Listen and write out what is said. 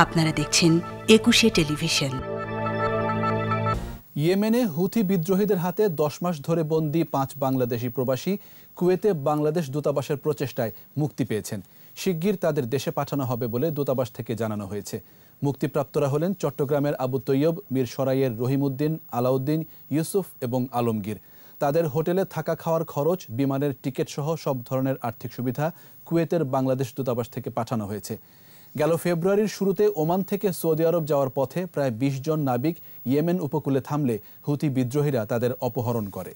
আপনারা দেখছেন একুশে টেলিভিশন। ইয়েমেনে হুথি বিদ্রোহীদের হাতে 10 মাস ধরে বন্দী 5 বাংলাদেশি প্রবাসী কুয়েতে বাংলাদেশ দূতাবাসের প্রচেষ্টায় মুক্তি পেয়েছেন। শিগগির তাদের দেশে পাঠানো হবে বলে দূতাবাস থেকে জানানো হয়েছে। মুক্তিপ্রাপ্তরা হলেন চট্টগ্রামের আবু তৈয়ব, মিরসরাইয়ের রহিমউদ্দিন, আলাউদ্দিন, ইউসুফ এবং আলমগীর। তাদের হোটেলে থাকা খাওয়ার খরচ, বিমানের টিকিট সহ সব ধরনের আর্থিক সুবিধা কুয়েতের বাংলাদেশ দূতাবাস থেকে পাঠানো হয়েছে। গেল ফেব্রুয়ারির শুরুতে ওমান থেকে সৌদি আরব যাওয়ার পথে প্রায় 20 জন নাবিক ইয়েমেন উপকূলে থামলে হুথি বিদ্রোহীরা তাদের অপহরণ করে।